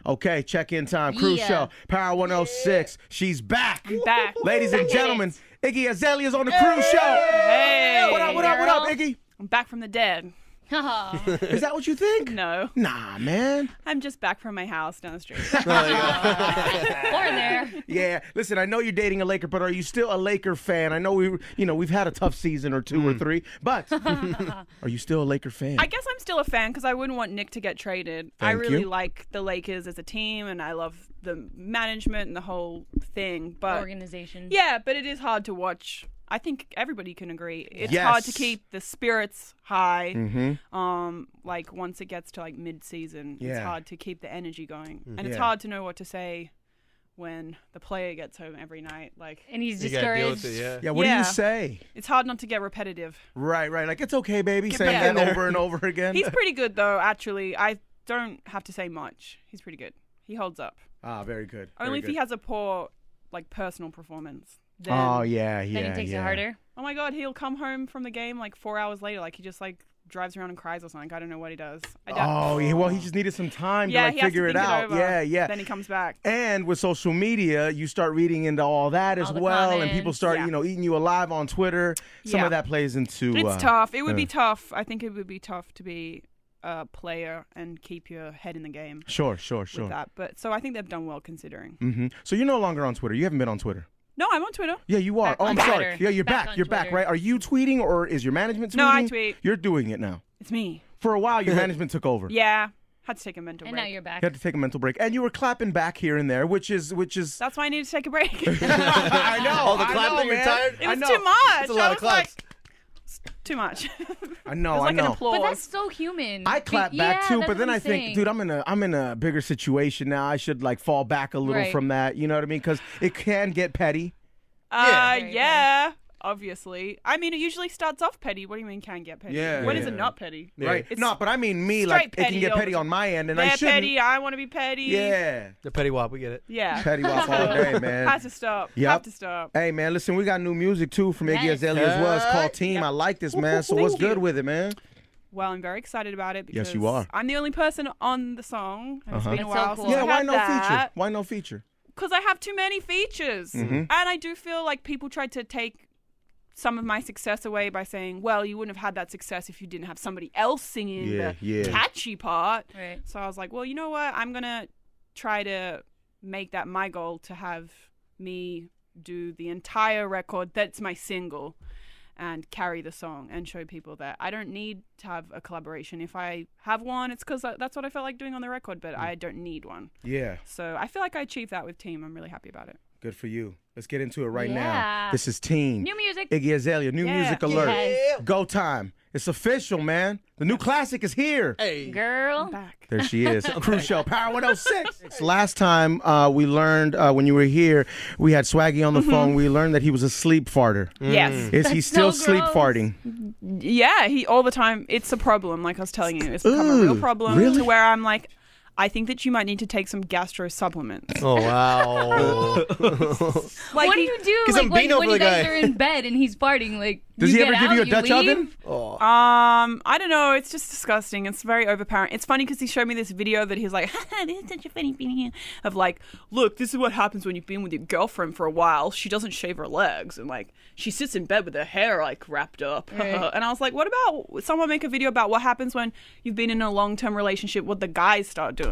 Okay, check-in time. Cruz Show, Power 106. She's back. Back. Ladies and gentlemen, Iggy Azalea's on the Cruz Show. Hey. What up, Iggy? I'm back from the dead. Is that what you think? No. Nah, man. I'm just back from my house down the street. Or there. Yeah. Listen, I know you're dating a Laker, but are you still a Laker fan? I know we've had a tough season or two or three, but are you still a Laker fan? I guess I'm still a fan because I wouldn't want Nick to get traded. I really like the Lakers as a team, and I love the management and the whole thing. But Organization. Yeah, but it is hard to watch. I think everybody can agree. It's hard to keep the spirits high. Like once it gets to like mid-season, it's hard to keep the energy going, and it's hard to know what to say when the player gets home every night. Like, and he's You gotta deal discouraged. with it, Yeah, what do you say? It's hard not to get repetitive. Right. Like, it's okay, baby. Saying that over and over again. He's pretty good, though, actually. I don't have to say much. He's pretty good. He holds up. Ah, very good. Only if he has a poor, like, personal performance. Then, Oh, yeah. Then he takes it harder. Oh, my God. He'll come home from the game, like, 4 hours later. Like, he just, like, drives around and cries or something. I don't know what he does. Well, he just needed some time to like he has figure to it think out. over. Yeah. Then he comes back. And with social media, you start reading into all that as the well, comments. and people start, eating you alive on Twitter. Some of that plays into. It's tough. It would be tough. I think it would be tough to be a player and keep your head in the game. Sure. With that. But so I think they've done well considering. Mm-hmm. So you're no longer on Twitter. You haven't been on Twitter. No, I'm on Twitter. Yeah, you are. Back on I'm sorry. Twitter. Yeah, you're Back back. on You're back, Twitter. right? Are you tweeting or is your management tweeting? No, I tweet. You're doing it now. It's me. For a while, your management took over. Yeah. Had to take a mental And break. now you're back. You had to take a mental break, and you were clapping back here and there, which is. That's why I needed to take a break. I know. All the I clapping, know, you're man. tired? It was I know. too much. It's a lot I of was like, claps. it's too much. I know. It was like an applause. But that's so human. I clap back too, that's but then what I I'm think, saying. dude, I'm in a bigger situation now. I should like fall back a little Right. from that. You know what I mean? Because it can get petty. Yeah, obviously. I mean, it usually starts off petty. What do you mean can get petty? Yeah, When is yeah. it not petty? Right. It's No, but I mean me, straight like it petty can get all petty the on my end, and They're I shouldn't. petty. I want to be petty. Yeah. The petty wop, we get it. Yeah. Petty wop all day, man. Has to stop. Yep. Have to stop. Hey, man, listen, we got new music too from Iggy Nice. Azalea as well. It's called Team. Yep. I like this, man. So what's good with it, man? Well, I'm very excited about it because Yes, you are. I'm the only person on the song. And It's been a That's so while cool. since Yeah, we why had no that. feature? Why no feature? Because I have too many features. And I do feel like people tried to take some of my success away by saying, well, you wouldn't have had that success if you didn't have somebody else singing the catchy part. Right. So I was like, well, you know what? I'm going to try to make that my goal to have me do the entire record. That's my single. And carry the song and show people that I don't need to have a collaboration. If I have one, it's because that's what I felt like doing on the record, but I don't need one. Yeah. So I feel like I achieved that with Team. I'm really happy about it. Good for you. Let's get into it right now. Yeah. This is Team. New music. Iggy Azalea, new Yeah. music alert. Yes. Go time. It's official, man. The new classic is here. Hey. Girl. Back. There she is. Cruz Show, Power 106. Last time we learned, when you were here, we had Swaggy on the phone. We learned that he was a sleep farter. Yes. Is he That's still so sleep gross. farting? Yeah, he all the time. It's a problem, like I was telling you. It's become a real problem really? to where I'm like, I think that you might need to take some gastro supplements. Oh, wow. Like What do you do Get some like, Beano when for you the guys guy. are in bed and he's farting? Like, Does you he get ever give you a out, Dutch leave? oven? Oh. I don't know. It's just disgusting. It's very overpowering. It's funny because he showed me this video that he's like, this is such a funny video of like, look, this is what happens when you've been with your girlfriend for a while. She doesn't shave her legs and like she sits in bed with her hair like wrapped up. Right. And I was like, what about someone make a video about what happens when you've been in a long-term relationship? What the guys start doing?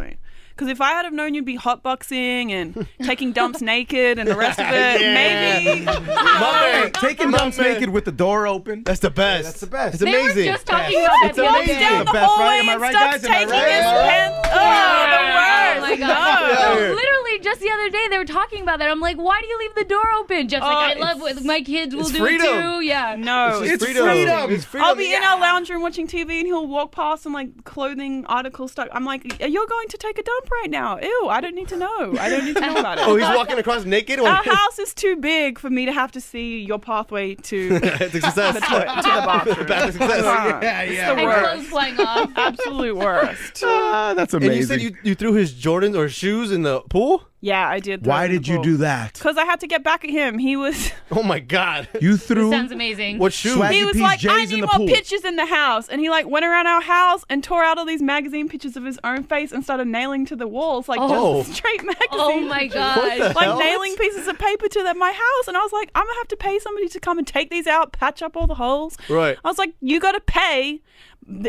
Because if I had have known you'd be hotboxing and taking dumps naked and the rest of it, maybe. Hey, taking dumps naked with the door open. That's the best. That's the best. It's They amazing. were just talking about that It's the other amazing. day. Down the The best, right? hallway Am I and right, starts guys? Am I taking right? his pants. Oh Oh, my the god! worst. No, literally, just the other day they were talking about that. I'm like, why do you leave the door open? Jeff's like, I love what my kids will it's do freedom. it too. Yeah. No, It's freedom. It's freedom. I'll be in our lounge room watching TV and he'll walk past and like clothing articles stuck. I'm like, you're going to take a dump right now. Ew, I don't need to know. I don't need to know about it. Oh, he's walking across naked? Our house is too big for me to have to see your pathway to the It's a success. to the bathroom. Back to success. Yeah, It's yeah. the And worst. clothes flying off. Absolute worst. That's And amazing. you said you threw his Jordans or shoes in the pool? Yeah, I did. Why did you do that? Because I had to get back at him. He was. Oh my God. You threw. Sounds amazing. What shoe? Swaggy He was P's like, J's I in need the more pool. pictures in the house. And he like went around our house and tore out all these magazine pictures of his own face and started nailing to the walls like just straight magazine. Oh my pictures. God. Like nailing pieces of paper to my house. And I was like, I'm going to have to pay somebody to come and take these out, patch up all the holes. Right. I was like, you got to pay.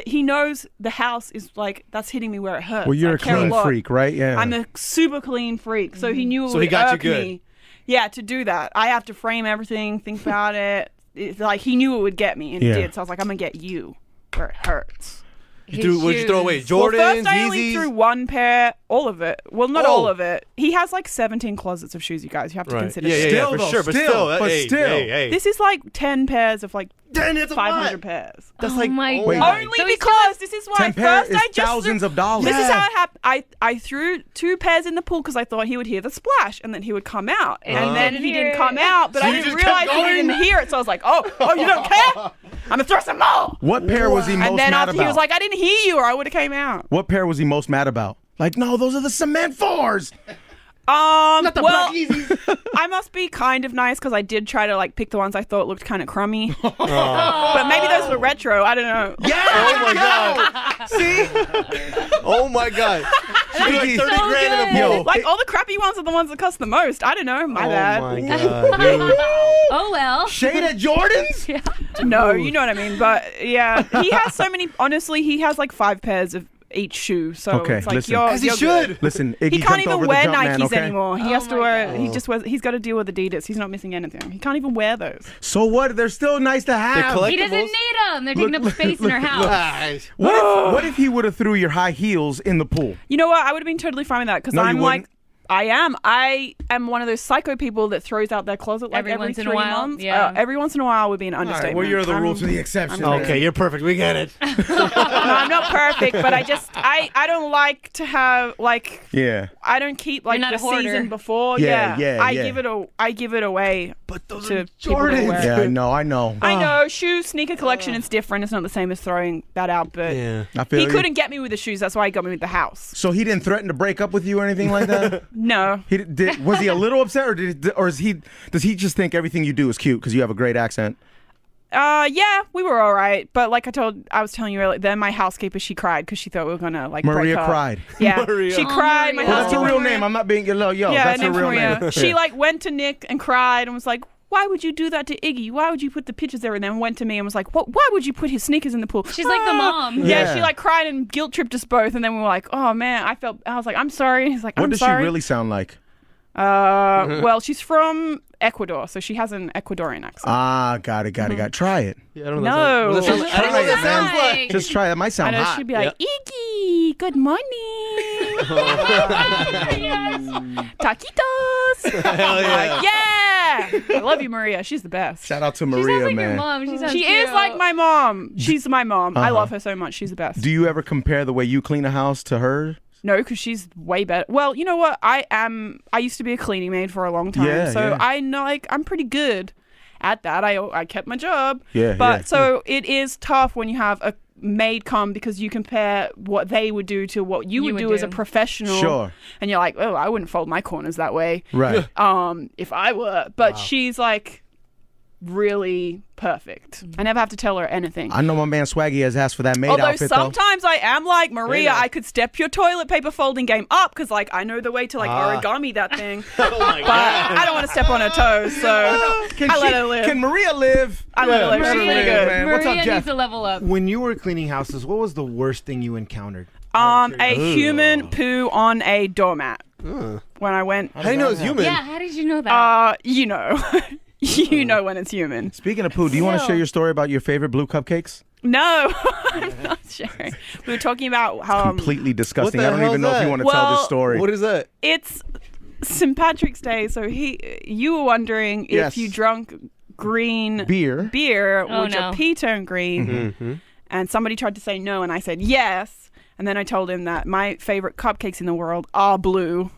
He knows the house is like, that's hitting me where it hurts. Well, you're I a care clean lot. freak, right? Yeah. I'm a super clean freak. So he knew it So would he got you irk good. me. Yeah, to do that. I have to frame everything, think about it. It's like he knew it would get me, and Yeah. he did. So I was like, I'm going to get you where it hurts. What'd you throw away? Jordans, Well, first I only Yeezys? threw one pair, all of it. Well, not Oh. all of it. He has like 17 closets of shoes, you guys. You have to Right. consider Yeah, that. yeah, Still, for though, sure. But still, still. but hey, still. Hey. This is like 10 pairs of like Damn, it's a 500 lot. pairs. That's Oh like my Wait. God. Only So he's because this is why 10 pair first is I just thousands of dollars. This is Yeah. how it happened. I threw 2 pairs in the pool because I thought he would hear the splash and then he would come out. And then he didn't come out, but So I you didn't just kept realize he going? didn't hear it. So I was like, oh, you don't care? I'm going to throw some more. What pair was he most And then mad after about? he was like, I didn't hear you or I would have came out. What pair was he most mad about? Like, no, those are the cement 4s. Not the Well, Black Yeezys. I must be kind of nice because I did try to like pick the ones I thought looked kind of crummy. But maybe those were retro. I don't know. Yeah. Oh my God. See? Oh my God. She threw like 30 So grand in a good. pool. Like all the crappy ones are the ones that cost the most. I don't know. My bad. Oh my God, dude. Oh well. Shade at Jordans? No, you know what I mean. But yeah, he has so many. Honestly, he has like 5 pairs of each shoe. So Okay, it's like listen. As he you're should. good. Listen, Iggy He can't jumped even over wear the Jumpman, Nikes okay? anymore. He Oh has to my wear. God. He just wears. He's got to deal with Adidas. He's not missing anything. He can't even wear those. So what? They're still nice to have. They're He doesn't collectibles. need them. They're taking up space in our house. Ah, What if he would have threw your high heels in the pool? You know what? I would have been totally fine with that because No, you I'm like. wouldn't? I am one of those psycho people that throws out their closet like Every every once in a 3 while, months. yeah. Every once in a while would be an All right, understatement. well, you're the I'm- rule to the exception. I'm- man. Okay, you're perfect. We get it. No, I'm not perfect, but I don't like to have like Yeah. I don't keep like You're not the a hoarder. season before. Yeah, yeah, I yeah. give it away. But those To are people that Jordans. wear- Yeah, I know. I know shoe sneaker collection. It's different. It's not the same as throwing that out. But Yeah. I feel he you. couldn't get me with the shoes. That's why he got me with the house. So he didn't threaten to break up with you or anything like that? No. Was he a little upset, or does he just think everything you do is cute because you have a great accent? Yeah, we were all right. But like I was telling you earlier, then my housekeeper, she cried because she thought we were gonna like Maria break up. cried. Yeah, Maria. she Oh, cried. My Maria. Well, that's her housekeeper. real name. I'm not being yo. Yeah, That's her name's real Maria. name. She like went to Nick and cried and was like, "Why would you do that to Iggy? Why would you put the pictures there?" And then went to me and was like, "What? Why would you put his sneakers in the pool?" She's like the mom. Yeah, Yeah. she like cried and guilt tripped us both, and then we were like, "Oh man, I was like, I'm sorry." He's like, What "I'm does sorry." she really sound like? Well, she's from Ecuador, so she has an Ecuadorian accent. Ah, got it. Try it. Yeah, I don't No. know. Does that sound- I don't know what that sounds like. Like- Just try it. That might I sound know hot. she'd be like, "Iggy, good morning, taquitos." Hell yeah. Like, yeah, I love you, Maria. She's the best. Shout out to She Maria, sounds like man. your mom. She sounds She cute. is like my mom. She's my mom. I Uh-huh. love her so much. She's the best. Do you ever compare the way you clean a house to her? No, because she's way better. Well, you know what? I used to be a cleaning maid for a long time, Yeah, so yeah. I know I'm pretty good at that. I kept my job. Yeah, But yeah. so it is tough when you have a maid come because you compare what they would do to what you would do as a professional. Sure. And you're like, oh, I wouldn't fold my corners that way. Right. If I were. But she's like really perfect. I never have to tell her anything. I know my man Swaggy has asked for that maid Although outfit, though. sometimes I am like, Maria, Hey, I could step your toilet paper folding game up because like I know the way to like origami that thing. Oh my But God. I don't want to step on her toes, so I let her live. Can Maria live? I let her live. let She's her pretty live, good. man. What's Maria up, Jeff? needs to level up. When you were cleaning houses, what was the worst thing you encountered? A human poo on a doormat. When I went, How do you know it's human? Yeah, how did you know that? you know. You know when it's human. Speaking of poo, do you want to share your story about your favorite blue cupcakes? No, I'm not sharing. We were talking about how Completely disgusting. the I don't even hell's know if you that? want to tell this Well, story. What is that? it's St. Patrick's Day, so you were wondering Yes. if you drunk green Beer. would no. your pee turn green? And somebody tried to say no, and I said yes. And then I told him that my favorite cupcakes in the world are blue.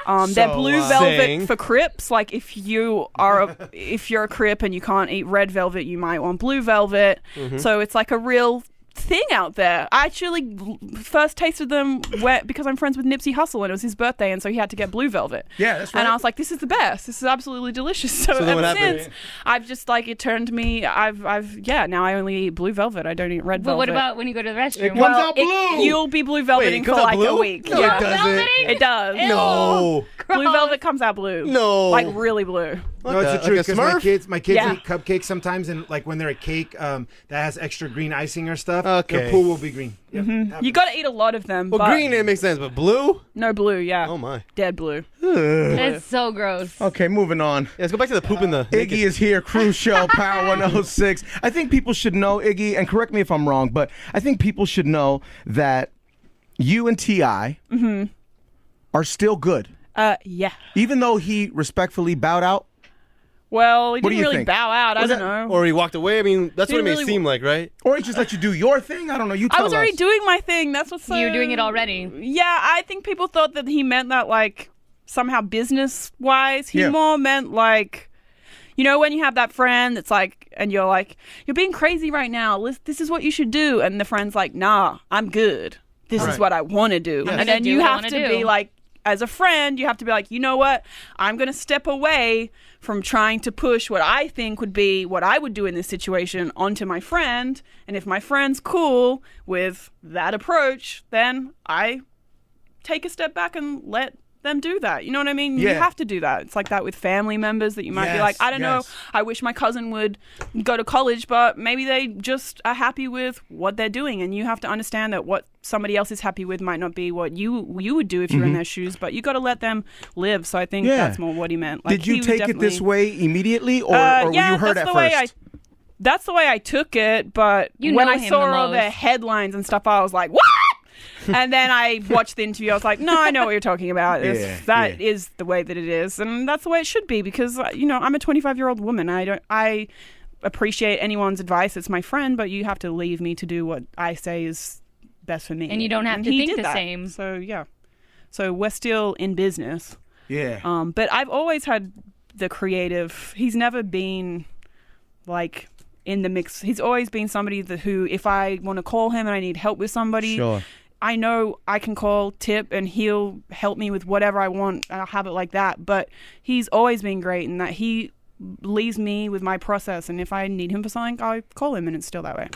They're blue velvet Sing. for Crips. Like if you're a Crip and you can't eat red velvet, you might want blue velvet. So it's like a real thing out there. I actually first tasted them because I'm friends with Nipsey Hussle, and it was his birthday, and so he had to get Blue Velvet. Yeah, that's right. And I was like, this is the best. This is absolutely delicious. So ever since, I've just like, it turned me, now I only eat Blue Velvet. I don't eat Red Velvet. But what about when you go to the restroom? It comes out blue. You'll be Blue Velveting for like a week. No, it doesn't. It does. No. Blue Velvet comes out blue. No. Like really blue. No, it's the truth, like a because my kids Yeah. eat cupcakes sometimes, and like when they're a cake that has extra green icing or stuff, Okay. the pool will be green. Yep. You got to eat a lot of them. Well, but green, it makes sense, but blue? No blue, yeah. Oh, my. Dead blue. That's so gross. Okay, moving on. Yeah, let's go back to the poop in the... Iggy is here, Cruz Show, Power 106. I think people should know, Iggy, and correct me if I'm wrong, but I think people should know that you and T.I. are still good. Yeah. Even though he respectfully bowed out. Well, he What do didn't you really think? bow out. I don't know. Or he walked away. I mean, that's what it Didn't may really- seem like, right? Or he just let you do your thing. I don't know. You tell I was already us. doing my thing. That's what's so... You're doing it already. Yeah, I think people thought that he meant that, like, somehow business-wise. He Yeah. more meant, like, you know, when you have that friend that's like, and you're like, you're being crazy right now. This is what you should do. And the friend's like, nah, I'm good. This is Right. what I want to do. Yes. And I'm then gonna you do what I have wanna to do. be like, as a friend, you have to be like, you know what? I'm going to step away from trying to push what I think would be what I would do in this situation onto my friend. And if my friend's cool with that approach, then I take a step back and let them do that. You know what I mean? Yeah. You have to do that. It's like that with family members that you might be Yes, like, I don't know, yes. I wish my cousin would go to college, but maybe they just are happy with what they're doing. And you have to understand that what somebody else is happy with might not be what you would do if you're in their shoes, but you got to let them live. So I think Yeah. that's more what he meant. Like, Did you he was take it this definitely- way immediately, or were yeah, you hurt that's at the way first? that's the way I took it, but You when know I him saw the all the most. headlines and stuff, I was like, what? And then I watched the interview. I was like, no, I know what you're talking about. That is the way that it is. And that's the way it should be because, you know, I'm a 25-year-old woman. I appreciate anyone's advice. It's my friend, but you have to leave me to do what I say is best for me. And you don't have to he think did the that. same. So, yeah. So we're still in business. Yeah. But I've always had the creative. He's never been like in the mix. He's always been somebody who, if I want to call him and I need help with somebody, Sure. I know I can call Tip and he'll help me with whatever I want. I'll have it like that. But he's always been great in that he leaves me with my process. And if I need him for something, I'll call him, and it's still that way.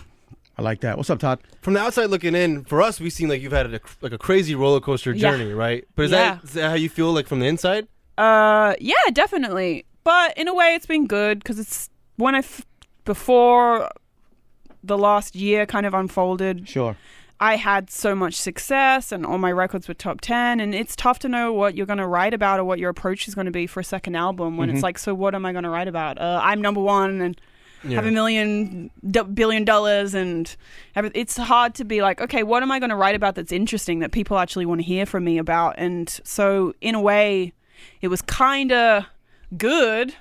I like that. What's up, Todd? From the outside looking in, for us, we seem like you've had a crazy roller coaster Yeah. journey, right? But is Yeah. that how you feel like from the inside? Yeah, definitely. But in a way, it's been good because it's before the last year kind of unfolded. Sure. I had so much success and all my records were top 10, and it's tough to know what you're going to write about or what your approach is going to be for a second album when it's like, so what am I going to write about? I'm number one and have $1 billion and it's hard to be like, okay, what am I going to write about that's interesting that people actually want to hear from me about? And so in a way, it was kind of good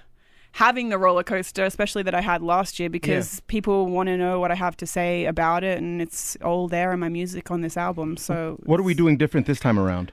having the roller coaster, especially that I had last year, because people want to know what I have to say about it, and it's all there in my music on this album. So What are we doing different this time around?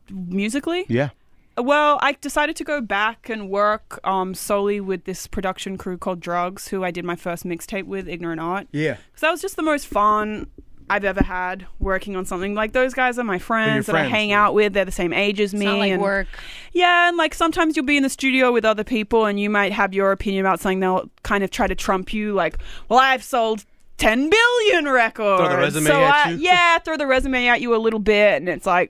musically, Yeah. well, I decided to go back and work solely with this production crew called Drugs, who I did my first mixtape with, Ignorant Art. Yeah. Because that was just the most fun I've ever had working on something. Like, those guys are my friends that I friends, hang out with. They're the same age as me. It's not like and work. Yeah, and like sometimes you'll be in the studio with other people and you might have your opinion about something. They'll kind of try to trump you, like, well, I've sold 10 billion records. Throw the resume at you. Yeah, throw the resume at you a little bit. And it's like,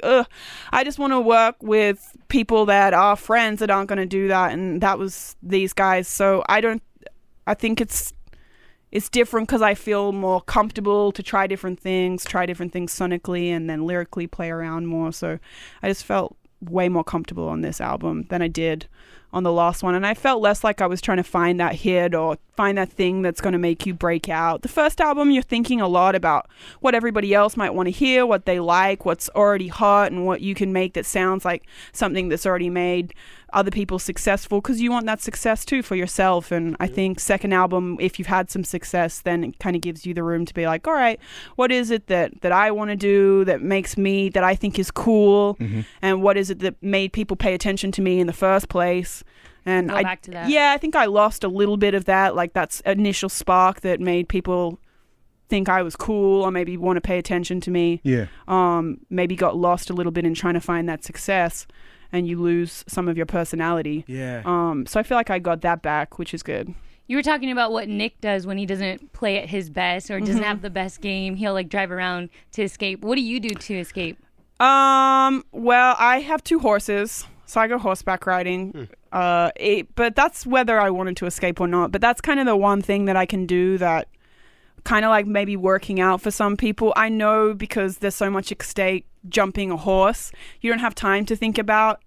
I just want to work with people that are friends that aren't going to do that. And that was these guys. So I think it's different because I feel more comfortable to try different things sonically and then lyrically play around more. So I just felt way more comfortable on this album than I did on the last one. And I felt less like I was trying to find that hit or find that thing that's going to make you break out. The first album, you're thinking a lot about what everybody else might want to hear, what they like, what's already hot, and what you can make that sounds like something that's already made other people successful, because you want that success too for yourself. And I think second album, if you've had some success, then it kind of gives you the room to be like, all right, what is it that I want to do that makes me, that I think is cool, and what is it that made people pay attention to me in the first place? And Go back to that. Yeah, I think I lost a little bit of that, like that initial spark that made people think I was cool or maybe want to pay attention to me. Yeah. Maybe got lost a little bit in trying to find that success, and you lose some of your personality. Yeah. So I feel like I got that back, which is good. You were talking about what Nick does when he doesn't play at his best or doesn't have the best game. He'll like drive around to escape. What do you do to escape? Well, I have 2 horses, so I go horseback riding. But that's whether I wanted to escape or not. But that's kind of the one thing that I can do that kind of like maybe working out for some people. I know because there's so much at stake jumping a horse, you don't have time to think about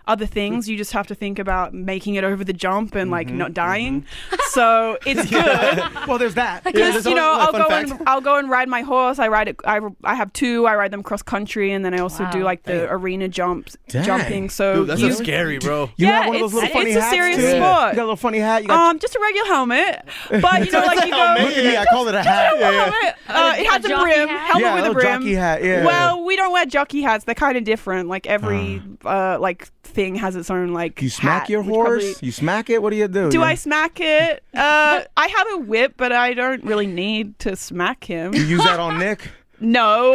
other things. You just have to think about making it over the jump and like not dying. So it's good. Well, there's that. Because I'll go and ride my horse. I ride it. I have 2. I ride them cross country, and then I also do like the arena jumping. So Dude, that's so scary, bro. You have one of those little funny it's a hats serious too? sport. You got a little funny hat. You got Just a regular helmet, but you know, like you go. Look at me. I call it a hat. It has a jockey brim, hat? helmet with a brim. Jockey hat. Yeah. Well, we don't wear jockey hats. They're kind of different. Like every like thing has its own like. You smack hat, your which horse? probably- You smack it? What do you do? Do I smack it? I have a whip, but I don't really need to smack him. You use that on Nick? No.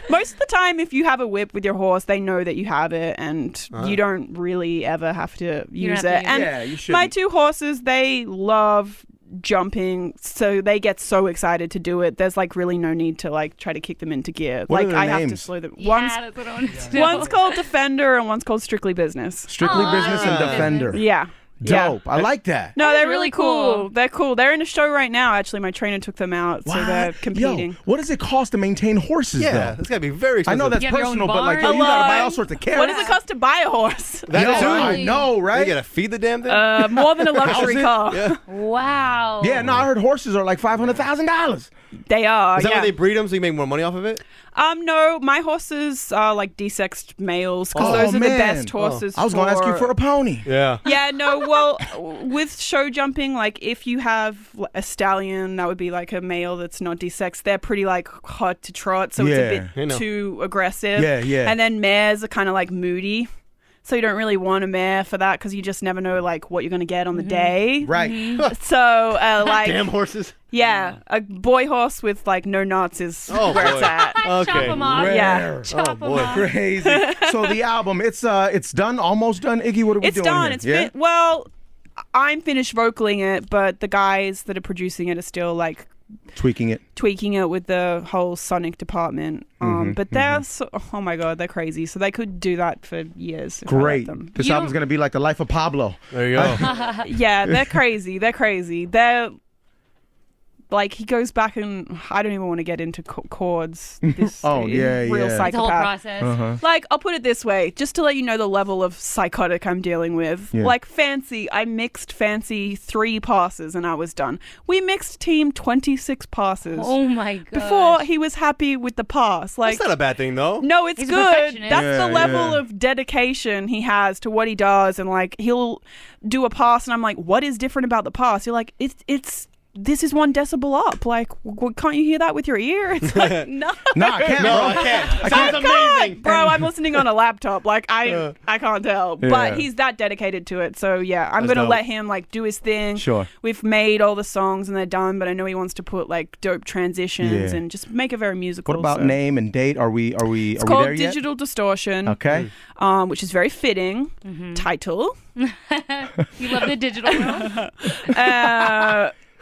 Most of the time, if you have a whip with your horse, they know that you have it, and you don't really ever have to use have to it. use And Yeah, you shouldn't. my 2 horses, they love jumping, so they get so excited to do it. There's like really no need to like try to kick them into gear. What are like their I have to names? slow them. Yeah, that's what I wanted to know. One's called Defender and one's called Strictly Business. Strictly Business and Defender. Yeah. Dope. I like that. No, That's they're really really cool. cool. They're cool. They're in a show right now. Actually, my trainer took them out, so they're competing. Yo, what does it cost to maintain horses, Yeah, though? that's gotta be very I expensive. know that's You have your own personal, but like, yo, barn? you gotta buy Hello? all sorts of carrots. What does it cost to buy a horse? That Yo, too? I know, You right? gotta feed the damn thing? More than a luxury it? car. Yeah. Wow. Yeah, no, I heard horses are like $500,000. They are. Is that yeah. why they breed them so you make more money off of it? No, my horses are like desexed males because Oh, those are the man. best horses. I was going to ask you for a pony. Yeah. Yeah, no, well, with show jumping, like if you have a stallion, that would be like a male that's not desexed. They're pretty like hot to trot, so Yeah, it's I a know. bit too aggressive. Yeah, yeah. And then mares are kind of like moody. So you don't really want a mare for that because you just never know like what you're going to get on the day. Right. So like Damn horses. yeah, a boy horse with like no nuts is Oh, where boy. it's at. Chop Okay. them off. Yeah. Rare. Chop Oh, 'em boy. off. Crazy. So the album, it's done, almost done. Iggy, what are we It's doing done. here? It's yeah? well, I'm finished vocaling it, but the guys that are producing it are still like Tweaking it. tweaking it with the whole sonic department. But they're oh my god, they're crazy. So they could do that for years. If I let Great. them. This You- album's going to be like the life of Pablo. There you go. Yeah, they're crazy. They're crazy. They're like he goes back and I don't even want to get into chords. This Oh, yeah, real yeah. It's a whole psychopath. process. Uh-huh. Like, I'll put it this way, just to let you know the level of psychotic I'm dealing with. Yeah. Like, Fancy, I mixed Fancy 3 passes and I was done. We mixed Team 26 passes. Oh my god. Before he was happy with the pass. Like, That's not a bad thing, though. no, it's He's a good. perfectionist. That's Yeah, the level yeah. of dedication he has to what he does. And, like, he'll do a pass and I'm like, what is different about the pass? You're like, it's this is 1 decibel up. Like, can't you hear that with your ear? It's like, no. No, I can't, No, bro. I can't. I Sounds can't. amazing. Bro, I'm listening on a laptop. Like I can't tell. Yeah. But he's that dedicated to it. So yeah, I'm That's gonna dope. let him like do his thing. Sure. We've made all the songs and they're done, but I know he wants to put like dope transitions Yeah. and just make it very musical. What about so. name and date? Are we It's are we called there yet? Digital Distortion, Okay. which is very fitting title. You love the digital world.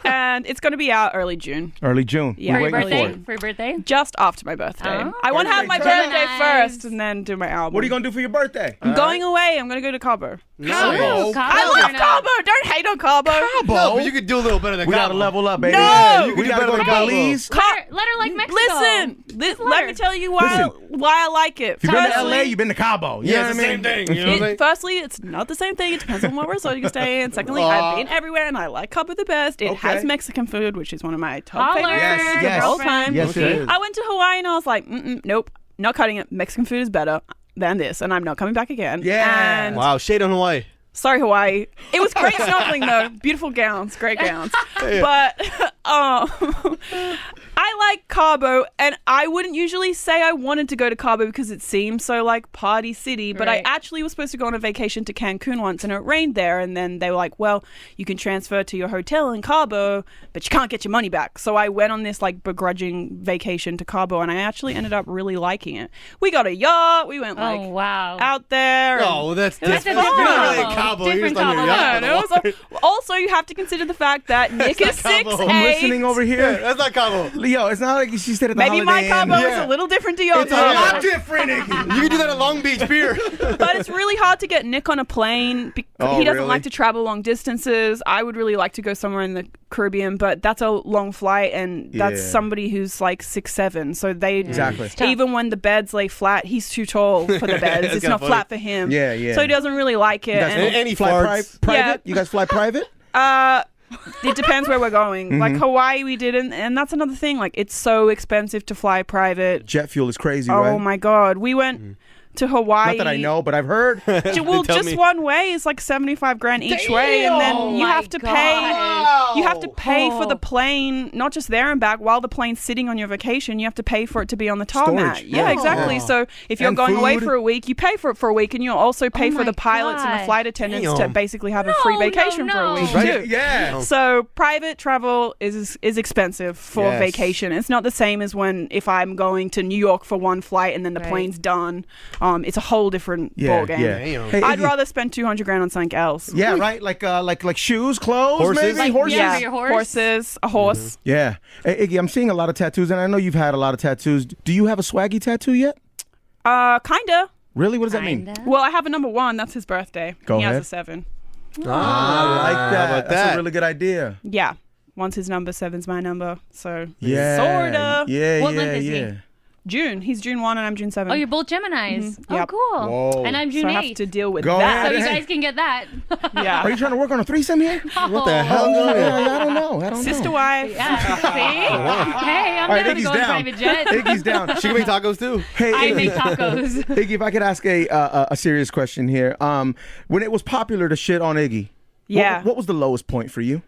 And it's going to be out early June, Early June. Yeah. We're For your waiting for birthday? it. For your birthday? just after my birthday. Oh. I want to have my Birthday birthday nice. first and then do my album. What are you going to do for your birthday? I'm going away. I'm going to go to Cabo. Cabo. I love Cabo. Don't hate on Cabo. No, but you could do a little better than We got to Cabo. level up, baby. No! Yeah, You we can got do to go better to than Cabo. Belize. Let her like Mexico. Listen, let me tell you why Listen. I like it. If you've been to Firstly- LA, you've been to Cabo. You Yeah, know it's what the I same mean? thing. You know what I'm saying? Firstly, it's not the same thing. It depends on what resort you can stay in. Secondly, I've been everywhere and I like Cabo the best. It has Okay. Mexican food, which is one of my top Holler. favorites Yes, yes. of all time. Yes, it is. I went to Hawaii and I was like, nope, not cutting it. Mexican food is better than this, and I'm not coming back again. Yeah. And Wow, shade on Hawaii. sorry, Hawaii. It was great snorkeling though. Beautiful gowns, great gowns. But I like Cabo, and I wouldn't usually say I wanted to go to Cabo because it seems so like party city, but I Right. actually was supposed to go on a vacation to Cancun once, and it rained there, and then they were like, well, you can transfer to your hotel in Cabo, but you can't get your money back. So I went on this like begrudging vacation to Cabo, and I actually ended up really liking it. We got a yacht, we went like Oh wow. out there. Oh, well, that's That's different. a different You're not really Cabo. in Cabo. You're Different just on your Cabo. yacht. Yeah, and it was also you have to consider the fact that Nick is not Cabo. 6'8". I'm listening over Yeah, here. that's not Cabo. Leo, it's not like she stayed at the Maybe my Holiday Cabo Inn. is a little different to your It's a Cabo. lot different, Iggy. You can do that at Long Beach Pier. But it's really hard to get Nick on a plane because Oh, he doesn't really? like to travel long distances. I would really like to go somewhere in the Caribbean, but that's a long flight, and that's Yeah. somebody who's like 6'7". So they Exactly. tough. even when the beds lay flat, he's too tall for the beds. That's It's kinda not funny. flat for him. Yeah, yeah. So he doesn't really like it. You guys And he fly farts. private? Yeah. You guys fly private? It depends where we're going. Like Hawaii, we didn't, and that's another thing. Like it's so expensive to fly private. Jet fuel is crazy, Oh right? my god, we went to Hawaii. Not that I know, but I've heard. Well, Tell just me. one way is like 75 grand each way, and then Oh you my have to God. pay. You have to pay for Oh. the plane, not just there and back. While the plane's sitting on your vacation, you have to pay for it to be on the tarmac. Storage. Yeah, Oh. exactly. Yeah. So if you're And going away food. for a week, you pay for it for a week, and you'll also pay Oh for my the pilots and the God. flight attendants to Damn. basically have a free No, vacation no, for a no. week Right? too. Yeah. So private travel is expensive for Yes. vacation. It's not the same as when if I'm going to New York for one flight and then the Right. plane's done. It's a whole different Yeah, ball game. yeah. Damn. Hey, I'd Iggy, rather spend 200 grand on something else. Yeah, right. Like shoes, clothes, Horses? maybe Like, horses. yeah. Yeah, For your horse? horses, a horse. Yeah. Hey, Iggy, I'm seeing a lot of tattoos, and I know you've had a lot of tattoos. Do you have a swaggy tattoo yet? Kinda. Really? What does that mean? Kinda. Well, I have a number 1. That's his birthday. Go he ahead. has a 7. I like that. How about That's that? a really good idea. Yeah. Once his number, 7's my number. So Yeah. sorta. Yeah, What yeah, month is he? yeah. June. He's June 1 and I'm June 7. Oh, you're both Geminis. Oh, Yep. cool. Whoa. And I'm so June I have 8th. to deal with Go that. So you ahead. guys can get that. Yeah. Are you trying to work on a threesome here? What the hell? I don't know. I don't Sister know. wife. Yeah. See? Hey, I'm All right, down to Iggy's go on down. private jet. Iggy's down. She can make tacos too. Hey, I Iggy. make tacos. Iggy, if I could ask a serious question here. When it was popular to shit on Iggy, Yeah. what was the lowest point for you?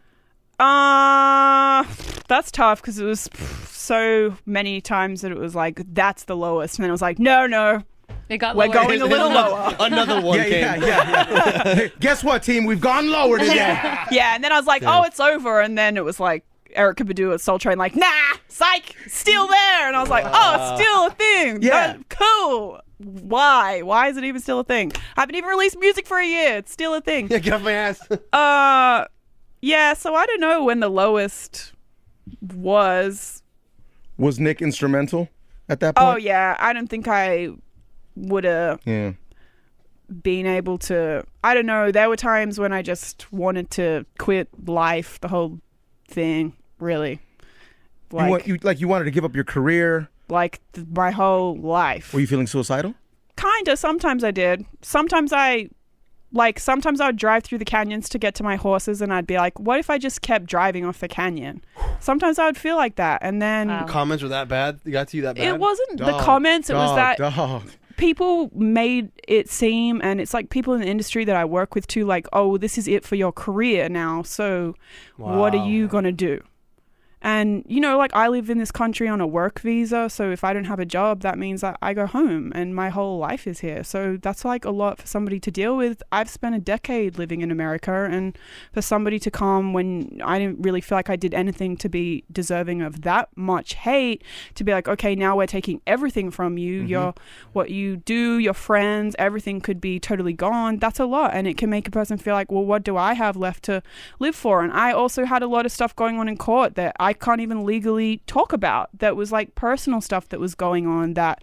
That's tough because it was so many times that it was like, that's the lowest. And then it was like, no, It got we're lower. going a little lower. Another one came. yeah. Guess what, team? We've gone lower today. Yeah, and then I was like, oh, it's over. And then it was like, Erica Badu at Soul Train, like, nah, psych, still there. And I was like, oh, it's still a thing. Yeah. Cool. Why? Why is it even still a thing? I haven't even released music for a year. It's still a thing. Yeah, get off my ass. Yeah, so I don't know when the lowest was. Was Nick instrumental at that point? Oh, yeah. I don't think I would have Yeah. been able to. I don't know. There were times when I just wanted to quit life, the whole thing, really. You wanted to give up your career. My whole life. Were you feeling suicidal? Kinda. Sometimes I did. Sometimes I would drive through the canyons to get to my horses, and I'd be like, what if I just kept driving off the canyon? Sometimes I would feel like that. And then Wow. Comments were that bad? They got to you that bad? it wasn't the comments, it was that Dog. people made it seem, and it's like people in the industry that I work with too, like, oh, this is it for your career now. So what are you going to do? And, like, I live in this country on a work visa, so if I don't have a job, that means that I go home and my whole life is here. So that's, like, a lot for somebody to deal with. I've spent a decade living in America, and for somebody to come when I didn't really feel like I did anything to be deserving of that much hate, to be like, okay, now we're taking everything from you, what you do, your friends, everything could be totally gone. That's a lot, and it can make a person feel like, well, what do I have left to live for? And I also had a lot of stuff going on in court that I can't even legally talk about, that was like personal stuff that was going on that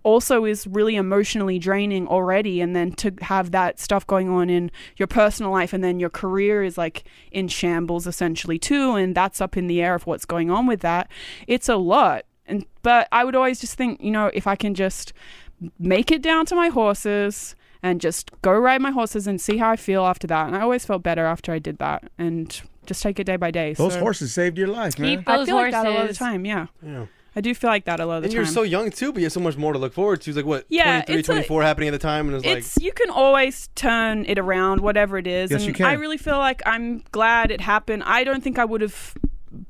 also is really emotionally draining already, and then to have that stuff going on in your personal life, and then your career is like in shambles essentially too, and that's up in the air of what's going on with that. It's a lot. But I would always just think, if I can just make it down to my horses and just go ride my horses and see how I feel after that. And I always felt better after I did that, and just take it day by day. Those So horses saved your life, man. Keep I those feel like that a lot of the horses. time, yeah. Yeah. I do feel like that a lot of the And time. you're so young too, but you have so much more to look forward to. It's like what, Yeah, 23, it's a- 24 happening at the time, and it's like you can always turn it around, whatever it is. Yes, and you can. I really feel like I'm glad it happened. I don't think I would have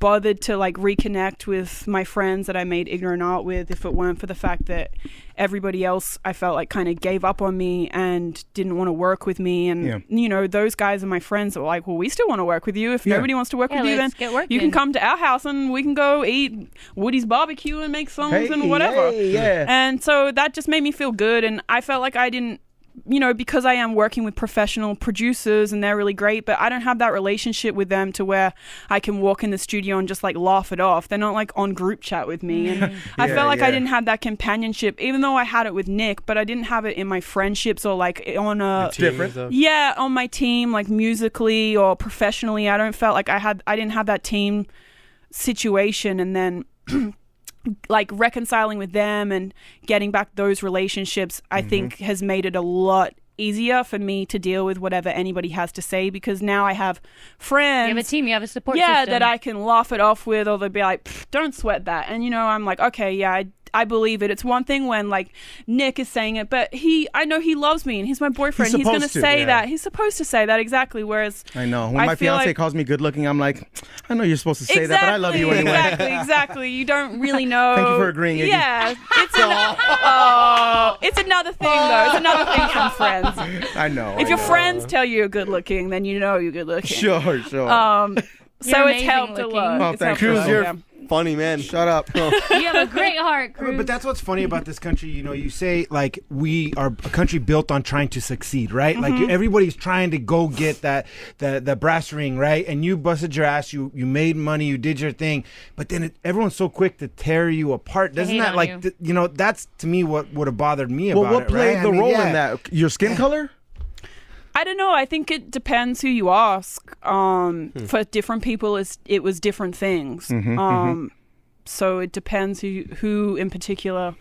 bothered to like reconnect with my friends that I made Ignorant Art with if it weren't for the fact that everybody else I felt like kind of gave up on me and didn't want to work with me. And you know, those guys are my friends that were like, well, we still want to work with you. If nobody wants to work with you, then you can come to our house and we can go eat Woody's barbecue and make songs and whatever. And so that just made me feel good. And I felt like I didn't, you know, because I am working with professional producers and they're really great, but I don't have that relationship with them to where I can walk in the studio and just like laugh it off. They're not like on group chat with me. And I felt like I didn't have that companionship, even though I had it with Nick, but I didn't have it in my friendships or like on a different. Yeah, on my team, like musically or professionally. I don't felt like I didn't have that team situation. And then like reconciling with them and getting back those relationships, I think has made it a lot easier for me to deal with whatever anybody has to say, because now I have friends. You have a team, you have a support system. that I can laugh it off with, or they'll be like, don't sweat that. And, you know, I'm like, okay, yeah, I believe it. It's one thing when like Nick is saying it, but I know he loves me and he's my boyfriend. He's going to say that. He's supposed to say that, exactly. Whereas I know when my fiance calls me good looking, I'm like, I know you're supposed to say that, but I love you anyway. Exactly. You don't really know. Thank you for agreeing, Iggy. Yeah. It's another thing though. It's another thing from friends. I know. If your friends tell you you're good looking, then you know you're good looking. Sure. So it's helped a lot. Oh, thank Cruz, you're funny, man. Shut up. You have a great heart, Cruz. But that's what's funny about this country. You know, you say like we are a country built on trying to succeed, right? Like everybody's trying to go get the brass ring, right? And you busted your ass. You made money. You did your thing. But then everyone's so quick to tear you apart. Doesn't that like you know? That's to me what would have bothered me about it. Well, what played the role in that? Your skin color? I don't know. I think it depends who you ask. For different people, it was different things. So it depends who in particular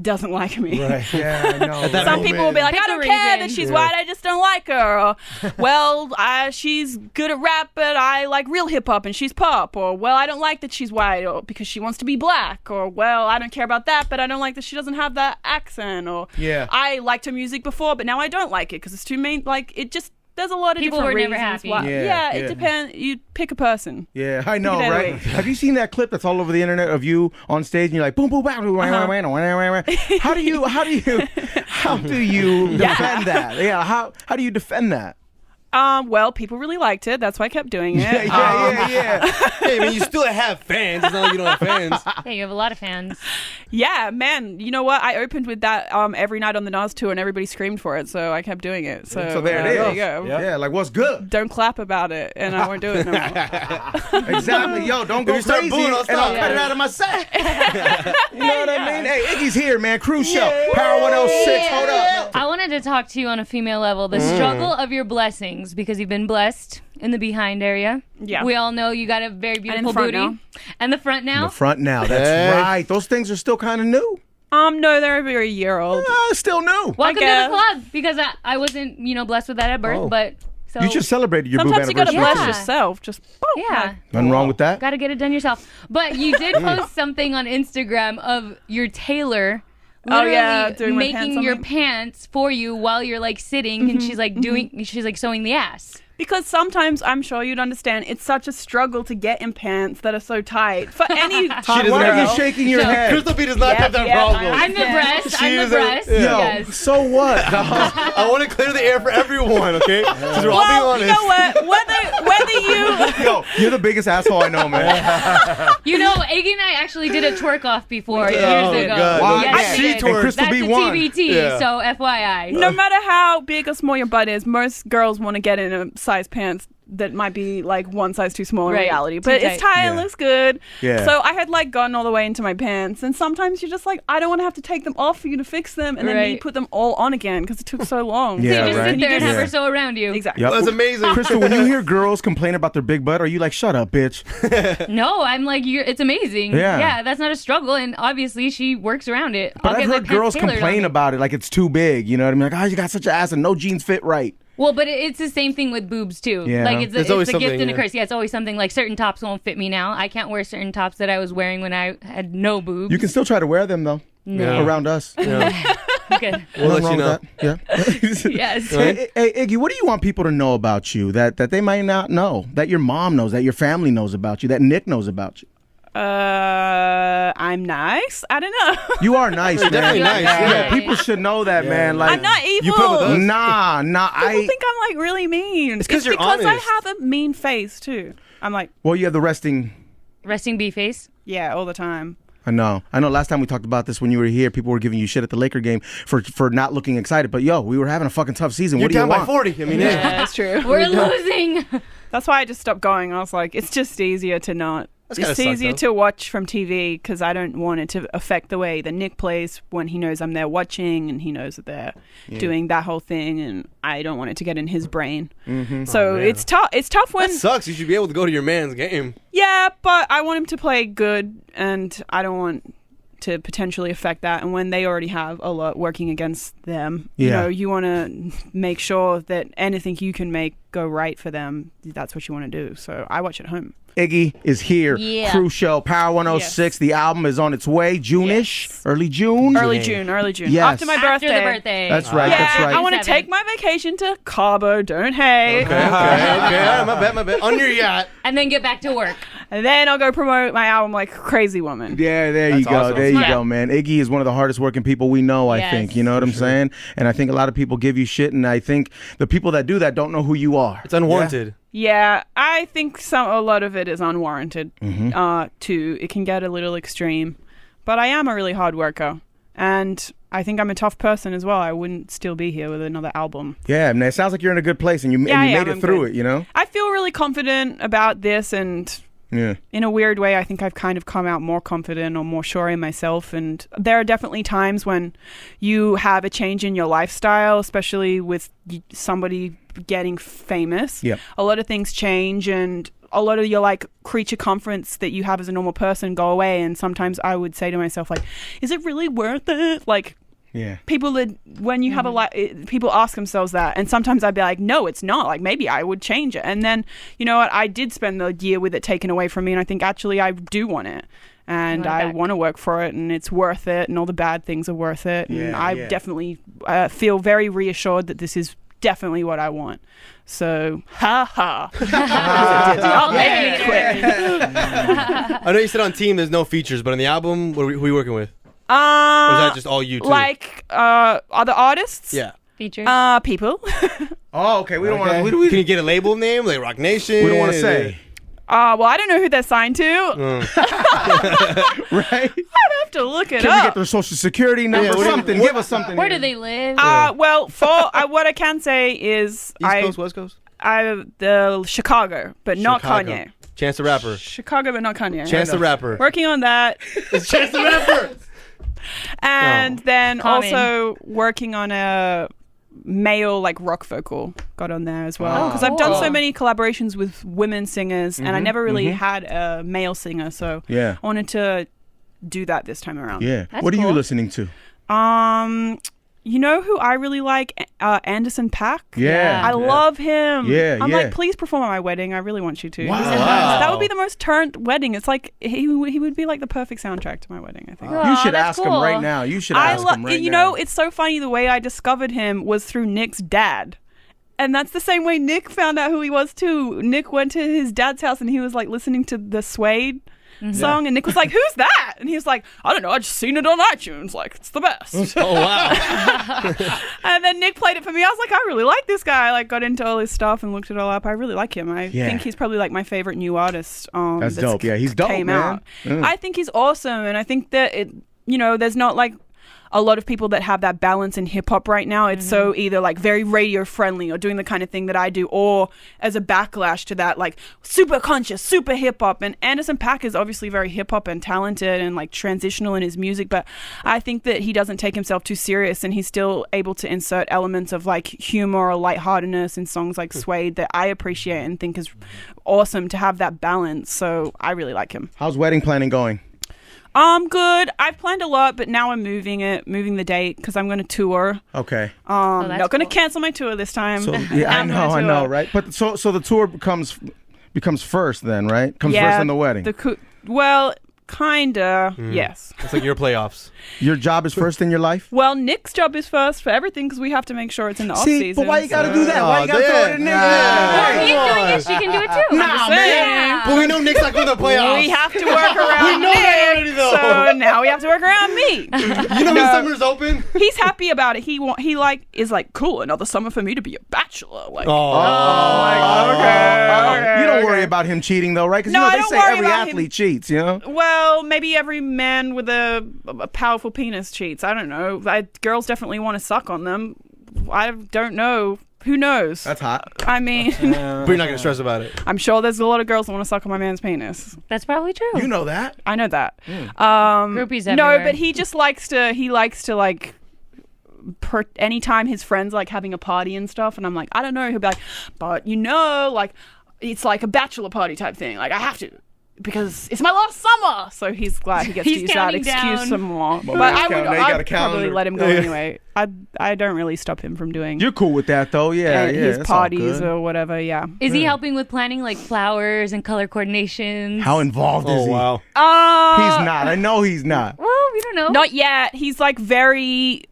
doesn't like me. Right. Yeah, I know. Some people will be like, I don't care that she's white, I just don't like her. Or, well, she's good at rap, but I like real hip hop and she's pop. Or, well, I don't like that she's white or because she wants to be black. Or, well, I don't care about that, but I don't like that she doesn't have that accent. Or, I liked her music before, but now I don't like it because it's too main. Like, it just, there's a lot of people different were reasons. never happy. Why. Yeah, it depends. You pick a person. Yeah, I know, right? Have you seen that clip that's all over the internet of you on stage and you're like, boom, boom, boom, How do you defend that? Yeah, how do you defend that? Well, people really liked it. That's why I kept doing it. Yeah. Hey, I mean, you still have fans. It's not like you don't have fans. Yeah, you have a lot of fans. Yeah, man. You know what? I opened with that every night on the Nas tour, and everybody screamed for it, so I kept doing it. So there it is. There you go. Yeah, like what's good? Don't clap about it, and I won't do it no more. Exactly. Yo, don't go crazy, booing, and I'll cut it out of my set. You know what I mean? Hey, Iggy's here, man. Cruz Show, Power 106. Hold up. I wanted to talk to you on a female level. The struggle of your blessings, because you've been blessed in the behind area. Yeah. We all know you got a very beautiful front booty. now. And the front now? The front now. That's right. Those things are still kind of new. No, they're over a year old. Still new. Welcome to the club, because I wasn't, blessed with that at birth, but so you just celebrated your boob sometimes anniversary. you gotta bless yourself. Just Nothing wrong with that. Got to get it done yourself. But you did post something on Instagram of your tailor literally making your pants for you while you're like sitting, and she's like she's like sewing the ass. Because sometimes, I'm sure you'd understand, it's such a struggle to get in pants that are so tight. For any Why are you shaking your head? Crystal B does not have that problem. I'm the breast. I'm the breast. Yo, Yes. so what? I want to clear the air for everyone, okay? Because we're all Well, being you honest. know what? Whether you... Yo, you're the biggest asshole I know, man. Iggy and I actually did a twerk off before years ago. God. Why? Yes, She we did. twerked. Crystal That's B a won. TBT, Yeah. so FYI. No matter how big or small your butt is, most girls want to get in a size pants that might be like one size too small in Right. reality. Too But it's tight. tight and looks good. Yeah. So I had like gotten all the way into my pants. And sometimes you're just like, I don't want to have to take them off for you to fix them. And then Right. you put them all on again because it took so long. Yeah, So you just right. sit there and have Yeah. her sew around you. Exactly. Yep. That's amazing. Crystal, when you hear girls complain about their big butt, are you like, shut up, bitch? No, I'm like, it's amazing. Yeah. That's not a struggle, and obviously she works around it. But I've get my heard pants girls tailored complain on it. about it like it's too big. You know what I mean? Like, oh, you got such an ass and no jeans fit right. Well, but it's the same thing with boobs too. Yeah. Like it's There's a always gift something, and a yeah. curse. Yeah, it's always something. Like certain tops won't fit me now. I can't wear certain tops that I was wearing when I had no boobs. You can still try to wear them though. No. Around us. Good. We'll let you know. Yeah. Yes. Hey, Iggy, what do you want people to know about you that they might not know? That your mom knows, that your family knows about you, that Nick knows about you? I'm nice. I don't know. You are nice, man. Definitely nice. Yeah, people should know that, man. Like, I'm not evil. You put up with us? Nah. People think I'm like really mean. It's 'cause you're because honest. I have a mean face too. I'm like, well, you have the resting. Resting bee face. yeah, all the time. I know. Last time we talked about this when you were here, people were giving you shit at the Laker game for not looking excited. But yo, we were having a fucking tough season. You're What do you down by want? 40. I mean, yeah. That's true. We're losing. That's why I just stopped going. I was like, it's just easier to not. That's gotta It's suck, easier though. to watch from TV because I don't want it to affect the way that Nick plays when he knows I'm there watching and he knows that they're doing that whole thing, and I don't want it to get in his brain. So it's tough. It's tough when. That sucks. You should be able to go to your man's game. Yeah, but I want him to play good, and I don't want to potentially affect that. And when they already have a lot working against them, you Yeah. know, you want to make sure that anything you can make go right for them, that's what you want to do. So I watch at home. Iggy is here. Yeah. Cruz Show, Power 106. The album is on its way. June-ish? Early June? Early June. Yes. After my birthday. After the birthday. That's right. Yeah, That's right. I want to take my vacation to Cabo, don't hate. Okay. All right, my bad. On your yacht. And then get back to work. And then I'll go promote my album like Crazy Woman. Yeah, there you That's go. awesome. There you Yeah. go, man. Iggy is one of the hardest working people we know, I Yes. think. You know what I'm saying? And I think a lot of people give you shit, and I think the people that do that don't know who you are. It's unwarranted. Yeah, I think a lot of it is unwarranted, too. It can get a little extreme. But I am a really hard worker. And I think I'm a tough person as well. I wouldn't still be here with another album. Yeah, man. It sounds like you're in a good place, and you made I'm it through good. it, you know? I feel really confident about this, and Yeah. in a weird way, I think I've kind of come out more confident or more sure in myself. And there are definitely times when you have a change in your lifestyle, especially with somebody getting famous. Yep. A lot of things change, and a lot of your like creature comforts that you have as a normal person go away. And sometimes I would say to myself, like, is it really worth it? Like, Yeah. people that when you have people ask themselves that, and sometimes I'd be like, no, it's not. Like, maybe I would change it. And then, you know what, I did spend the year with it taken away from me, and I think actually I do want it, and I want to work for it, and it's worth it, and all the bad things are worth it, and I definitely feel very reassured that this is definitely what I want. So I'll make me quit. I know you said on Team there's no features, but on the album, who are you working with? Or is that just all you two? Like other artists? Yeah. Features. People. Oh, okay. We don't want to. Can you get a label name like Rock Nation? We don't want to say. Well, I don't know who they're signed to. Right? I'd have to look it Can we up. get their social security number? what do you- Something. Give us something. Where here. do they live? Well, for what I can say is East Coast, West Coast? the Chicago, but not Chicago. Kanye. Chance the Rapper. Chicago, but not Kanye. Chance the Rapper. Working on that, It's Chance the Rapper. and then Common. also working on a male like rock vocal got on there as well, Oh, because I've done so cool. many collaborations with women singers, and I never really had a male singer, so Yeah. I wanted to do that this time around. Yeah. That's What are you cool. listening to? You know who I really like? Anderson .Paak. Yeah. I love him. Yeah, I'm yeah. like, please perform at my wedding. I really want you to. Wow. That would be the most turned wedding. It's like he would be like the perfect soundtrack to my wedding, I think. Aw, You should that's ask him cool. right now. You should ask him right you now. know, it's so funny. The way I discovered him was through Nick's dad. And that's the same way Nick found out who he was too. Nick went to his dad's house and he was like listening to the Suede song, and Nick was like, "Who's that?" And he was like, "I don't know. I just seen it on iTunes. Like, it's the best." Oh, wow. And then Nick played it for me. I was like, I really like this guy. I like got into all his stuff and looked it all up. I really like him. I think he's probably like my favorite new artist. That's dope. Yeah, he's dope, came man. out. Mm. I think he's awesome, and I think that there's not like a lot of people that have that balance in hip hop right now. It's so either like very radio friendly or doing the kind of thing that I do, or as a backlash to that, like super conscious, super hip hop. And Anderson .Paak is obviously very hip hop and talented and like transitional in his music, but I think that he doesn't take himself too serious, and he's still able to insert elements of like humor or lightheartedness in songs like Suede that I appreciate and think is awesome to have that balance. So I really like him. How's wedding planning going? Good. I've planned a lot, but now I'm moving the date because I'm going to tour. Okay. that's Not going to cool. cancel my tour this time. So yeah, I know, right? But so the tour becomes first then, right? Comes first in the wedding. Kinda, yes. It's like your playoffs. Your job is first in your life? Well, Nick's job is first for everything because we have to make sure it's in the off See, season. but why you gotta do that? Why you gotta throw it in Nick? Well, he's doing it. She can do it too. Nah, man. But we know Nick's not going to the playoffs. We have to work around We know that already, Nick, though. so now we have to work around me. You know when summer's open? He's happy about it. He is like, cool, another summer for me to be a bachelor. Like, Okay. You don't worry about him cheating though, right? Because No, I they don't say worry every about athlete cheats, you know? well, maybe every man with a powerful penis cheats. I don't know. Girls definitely want to suck on them. I don't know. Who knows? That's hot. I mean, But you're not going to stress about it. I'm sure there's a lot of girls that want to suck on my man's penis. That's probably true. You know that. I know that. Groupies everywhere. No, but he just likes to. He likes to like. Anytime his friends like having a party and stuff, and I'm like, I don't know. He'll be like, but like it's like a bachelor party type thing. Like I have to. Because it's my last summer, so he's glad he gets to use that excuse some more. But I'd probably let him go anyway. I don't really stop him from doing. You're cool with that though, his parties or whatever. Yeah. Is he helping with planning like flowers and color coordinations? How involved is he? Wow. He's not. I know he's not. Well, we don't know. Not yet. He's like very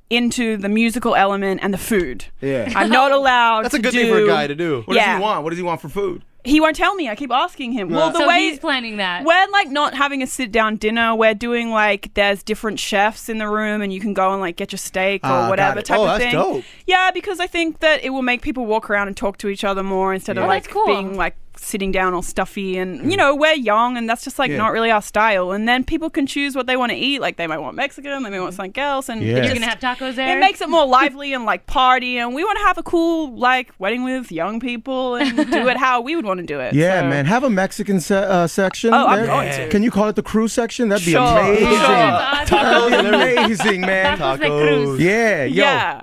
into the musical element and the food. Yeah. I'm not allowed. That's a good thing for a guy to do. What does he want? What does he want for food? He won't tell me. I keep asking him. Well, the so way he's planning that. we're like not having a sit down dinner. We're doing like there's different chefs in the room, and you can go and like get your steak or whatever type of thing. That's dope. Yeah, because I think that it will make people walk around and talk to each other more instead of like that's cool. being like sitting down all stuffy. And you know, we're young, and that's just like not really our style. And then people can choose what they want to eat. Like they might want Mexican, they may want something else, and You're gonna have tacos there. it makes it more lively and like party. And we want to have a cool like wedding with young people and do it how we would want to do it. Yeah, So- man. Have a Mexican section. Oh, I'm there. going to. Can you call it the Cruz section? That'd be Sure. amazing. Sure. That'd be amazing, man. Tacos de Cruz. Yeah,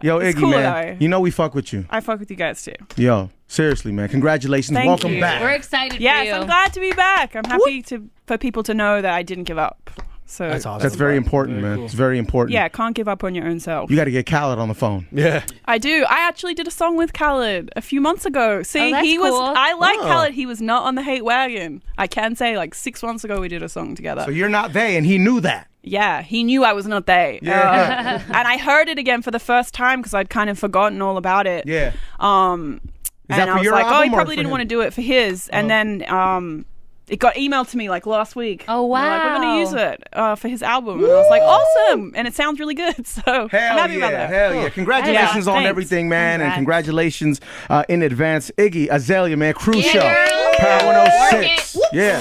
yo, it's Iggy, cool man. though. You know we fuck with you. I fuck with you guys too. Yo, seriously, man. Congratulations. Thank Welcome you. back. We're excited for Yes, you. I'm glad to be back. I'm happy for people to know that I didn't give up. So That's awesome. That's very important, man. It's very important. yeah, can't give up on your own self. You got to get Khaled on the phone. Yeah. I do. I actually did a song with Khaled a few months ago. See, that's he was. cool. I like Khaled. He was not on the hate wagon. I can say, like 6 months ago, we did a song together. So you're not they, and he knew that. Yeah, he knew I was not they. Yeah. And I heard it again for the first time because I'd kind of forgotten all about it. Yeah. And that I for was your like, oh, album he or probably for didn't him? want to do it for his. And then it got emailed to me like last week. Oh, And they're like, we're going wow. to use it for his album. And I was like, awesome. And it sounds really good. So I'm happy about that. Hell yeah. Congratulations Yeah, on thanks. everything, man. And Congrats. congratulations in advance. Iggy Azalea, man. Cruise Yeah, Show. girl. Power Work 106. it. Yeah.